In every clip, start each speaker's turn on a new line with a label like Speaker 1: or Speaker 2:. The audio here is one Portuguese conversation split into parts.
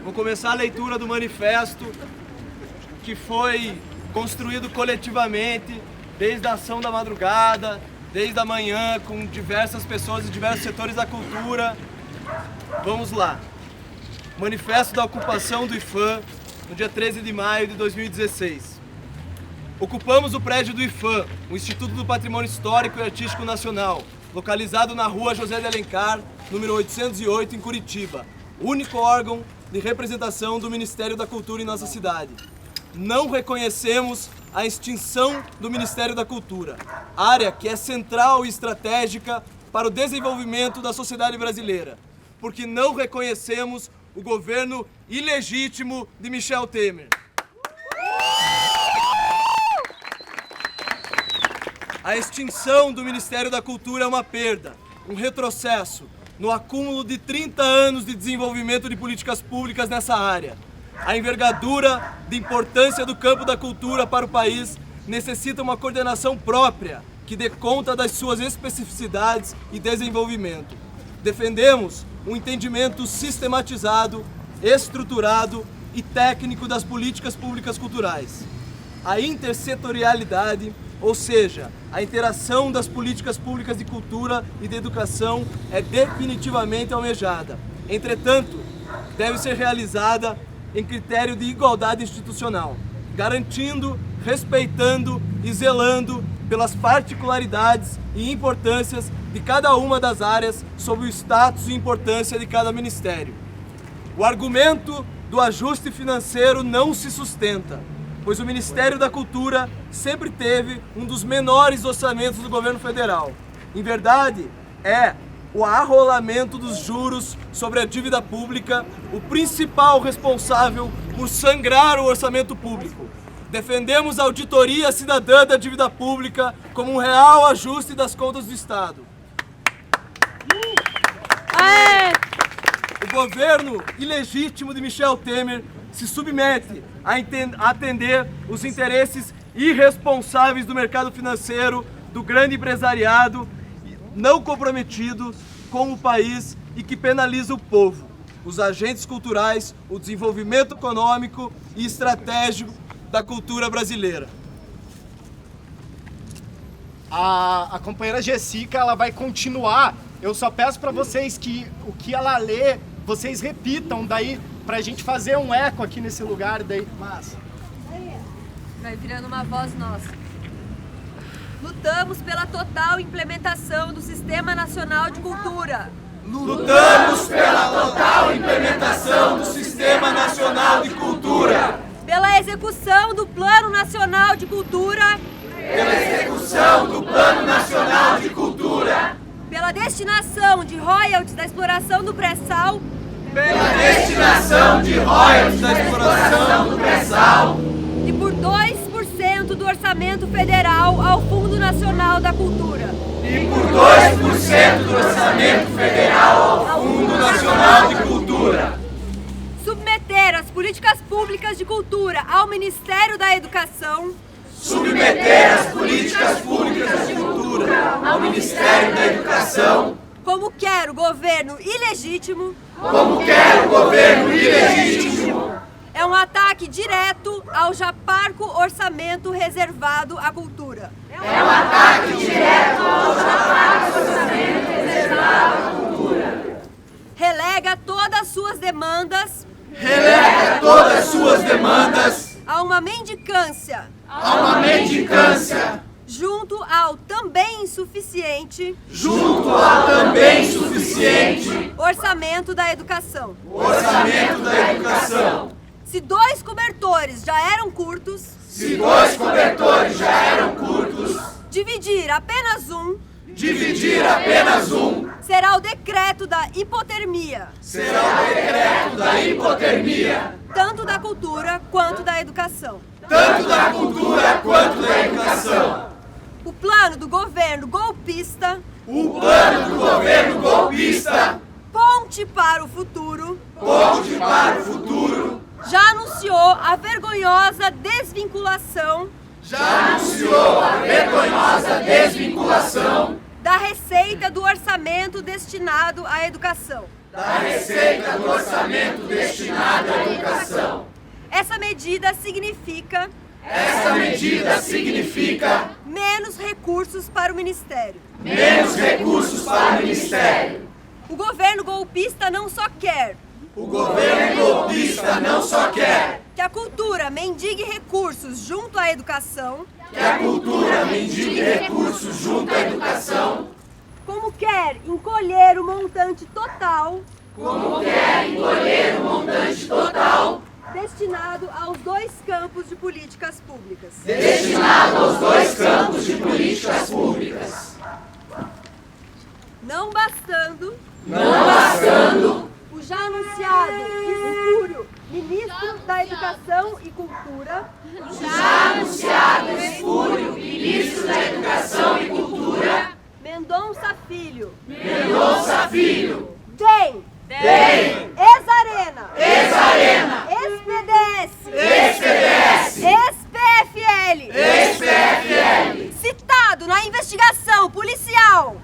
Speaker 1: Vou começar a leitura do manifesto que foi construído coletivamente, desde a ação da madrugada, desde a manhã, com diversas pessoas de diversos setores da cultura. Vamos lá. Manifesto da ocupação do IPHAN, no dia 13 de maio de 2016. Ocupamos o prédio do IPHAN, o Instituto do Patrimônio Histórico e Artístico Nacional, localizado na rua José de Alencar, número 808, em Curitiba, único órgão de representação do Ministério da Cultura em nossa cidade. Não reconhecemos a extinção do Ministério da Cultura, área que é central e estratégica para o desenvolvimento da sociedade brasileira, porque não reconhecemos o governo ilegítimo de Michel Temer. A extinção do Ministério da Cultura é uma perda, um retrocesso no acúmulo de 30 anos de desenvolvimento de políticas públicas nessa área. A envergadura de importância do campo da cultura para o país necessita uma coordenação própria que dê conta das suas especificidades e desenvolvimento. Defendemos um entendimento sistematizado, estruturado e técnico das políticas públicas culturais. A intersetorialidade, ou seja, a interação das políticas públicas de cultura e de educação é definitivamente almejada. Entretanto, deve ser realizada em critério de igualdade institucional, garantindo, respeitando e zelando pelas particularidades e importâncias de cada uma das áreas sob o status e importância de cada ministério. O argumento do ajuste financeiro não se sustenta, pois o Ministério da Cultura sempre teve um dos menores orçamentos do governo federal. Em verdade, é o arrolamento dos juros sobre a dívida pública o principal responsável por sangrar o orçamento público. Defendemos a auditoria cidadã da dívida pública como um real ajuste das contas do Estado. O governo ilegítimo de Michel Temer se submete a atender os interesses irresponsáveis do mercado financeiro, do grande empresariado, não comprometido com o país e que penaliza o povo, os agentes culturais, o desenvolvimento econômico e estratégico da cultura brasileira.
Speaker 2: A companheira Jessica, ela vai continuar. Eu só peço para vocês que o que ela lê, vocês repitam daí, pra gente fazer um eco aqui nesse lugar daí. Massa.
Speaker 3: Vai virando uma voz nossa. Lutamos pela total implementação do Sistema Nacional de Cultura.
Speaker 1: Lutamos pela total implementação do Sistema Nacional de Cultura.
Speaker 3: Pela execução do Plano Nacional de Cultura.
Speaker 1: Pela execução do Plano Nacional de Cultura.
Speaker 3: Pela destinação de royalties da exploração do pré-sal.
Speaker 1: Pela destinação de royalties da exploração do pré-sal.
Speaker 3: E por 2% do orçamento federal ao Fundo Nacional da Cultura.
Speaker 1: E por 2% do orçamento federal ao Fundo Nacional de Cultura.
Speaker 3: Submeter as políticas públicas de cultura ao Ministério da Educação.
Speaker 1: Submeter as políticas públicas de cultura ao Ministério da Educação.
Speaker 3: Como quer o governo ilegítimo.
Speaker 1: Como quer o governo ilegítimo.
Speaker 3: É um ataque direto ao já parco orçamento reservado à cultura.
Speaker 1: É um ataque direto ao já parco orçamento reservado à cultura.
Speaker 3: Relega todas as suas demandas.
Speaker 1: Relega todas as suas demandas
Speaker 3: a uma mendicância.
Speaker 1: A uma mendicância.
Speaker 3: Junto ao também insuficiente.
Speaker 1: Junto ao também insuficiente.
Speaker 3: Orçamento da educação.
Speaker 1: Orçamento da educação.
Speaker 3: Se 2 cobertores já eram curtos.
Speaker 1: Se 2 cobertores já eram curtos.
Speaker 3: Dividir apenas um.
Speaker 1: Dividir apenas um.
Speaker 3: Será o decreto da hipotermia.
Speaker 1: Será o decreto da hipotermia.
Speaker 3: Tanto da cultura quanto da educação.
Speaker 1: Tanto da cultura quanto da educação.
Speaker 3: O plano do governo golpista.
Speaker 1: O plano do governo golpista.
Speaker 3: Ponte para o futuro.
Speaker 1: Ponte para o futuro.
Speaker 3: Já anunciou a vergonhosa desvinculação.
Speaker 1: Já anunciou a vergonhosa desvinculação
Speaker 3: da receita do orçamento destinado à educação.
Speaker 1: Da receita do orçamento destinado à
Speaker 3: educação. Essa medida significa menos recursos para o Ministério. O governo golpista não só quer que a cultura mendigue recursos junto à educação, como quer encolher o montante total destinado aos dois campos de políticas públicas. Não bastando o já anunciado espúrio Ministro da Educação e Cultura, Mendonça Filho, DEM, Ex-Arena, ex-PDS, ex-PFL, citado na investigação policial,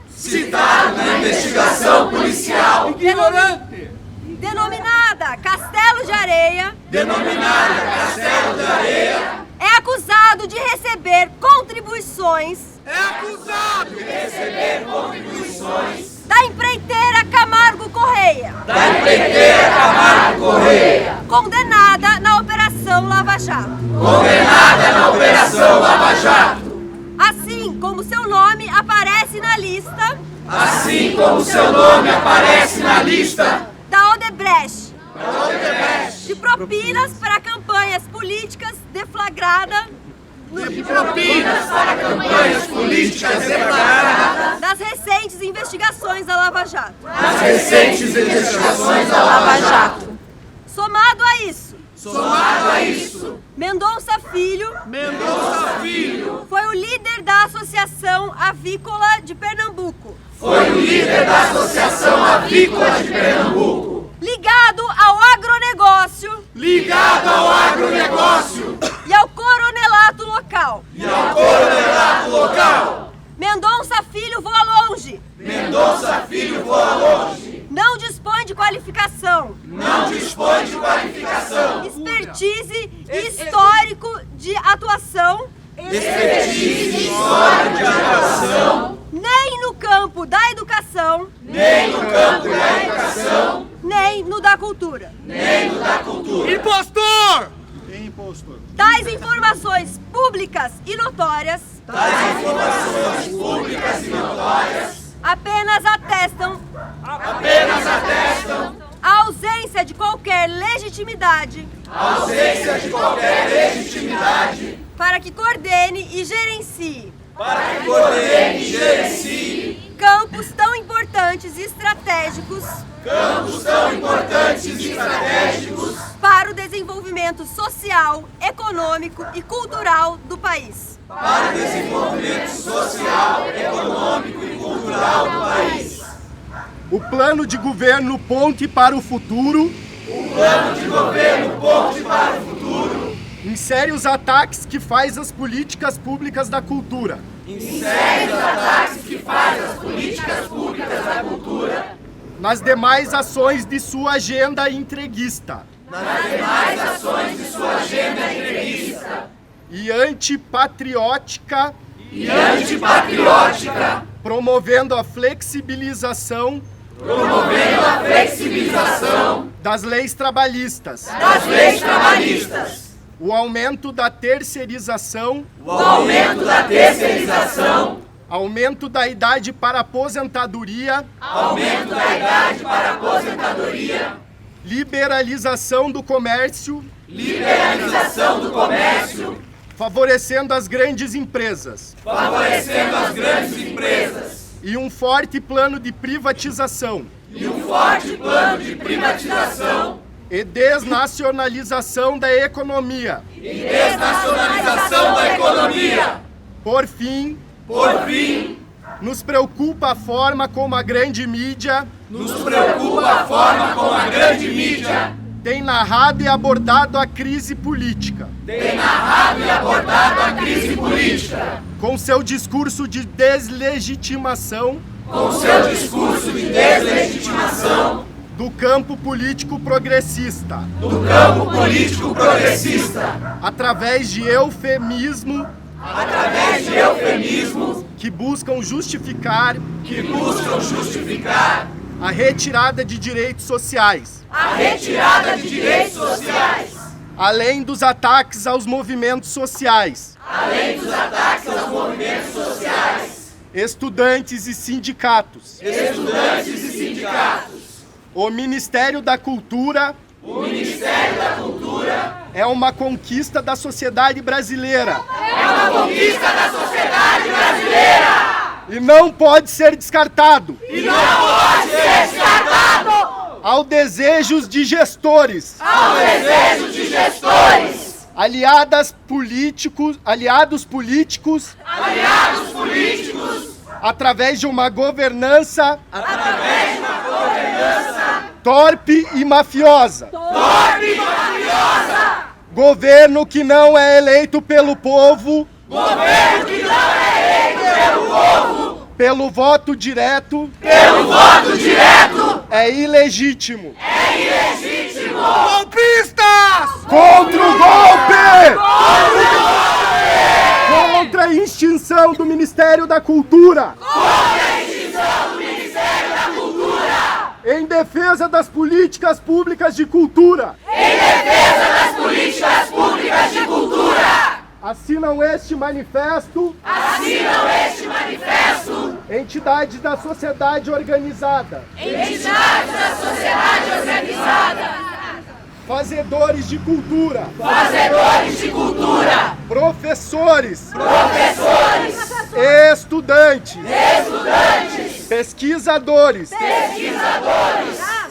Speaker 1: Ignorante!
Speaker 3: denominada Castelo de Areia, é acusado de receber contribuições da empreiteira Camargo Correia, condenada na Operação Lava Jato. Assim como seu nome aparece na lista da Odebrecht, de propinas para campanhas políticas deflagrada das recentes investigações da Lava Jato. Somado a isso, Mendonça Filho foi o líder da Associação Avícola de Pernambuco. Ligado ao agronegócio e ao coronelato local. Mendonça Filho voa longe. Não dispõe de qualificação. Expertise e histórico de atuação. Nem no campo da educação. Nem no da cultura.
Speaker 1: Impostor!
Speaker 3: Tais informações públicas e notórias apenas atestam a ausência de qualquer legitimidade para que coordene e gerencie campos tão importantes e estratégicos para o desenvolvimento social, econômico e cultural do país.
Speaker 2: O plano de governo Ponte para o Futuro insere os ataques que faz às políticas públicas da cultura. Nas demais ações de sua agenda entreguista. E antipatriótica, promovendo a flexibilização das leis trabalhistas, o aumento da terceirização, aumento da idade para aposentadoria, liberalização do comércio, favorecendo as grandes empresas, e um forte plano de privatização, e desnacionalização da economia. Por fim, nos preocupa a forma como a grande mídia tem narrado e abordado a crise política. Com seu discurso de deslegitimação do campo político progressista, através de eufemismos que buscam justificar a retirada de direitos sociais, além dos ataques aos movimentos sociais, estudantes e sindicatos. O Ministério da Cultura é uma conquista da sociedade brasileira. E não pode ser descartado. Ao desejos de gestores. Aliados políticos, através de uma governança torpe e mafiosa. Governo que não é eleito pelo povo. Pelo voto direto. É ilegítimo. Golpistas! Contra o golpe! Contra a extinção do Ministério da Cultura! Em defesa das políticas públicas de cultura! Assinam este manifesto entidades da sociedade organizada. Fazedores de cultura. Professores. Estudantes. Pesquisadores.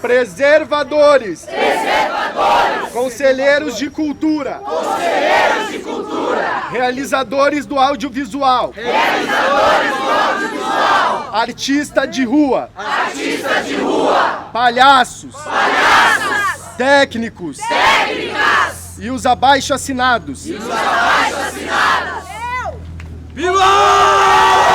Speaker 2: Preservadores. Conselheiros de cultura. Realizadores do audiovisual. Artista de rua. Palhaços. Técnicos. E os abaixo-assinados.
Speaker 1: Viva!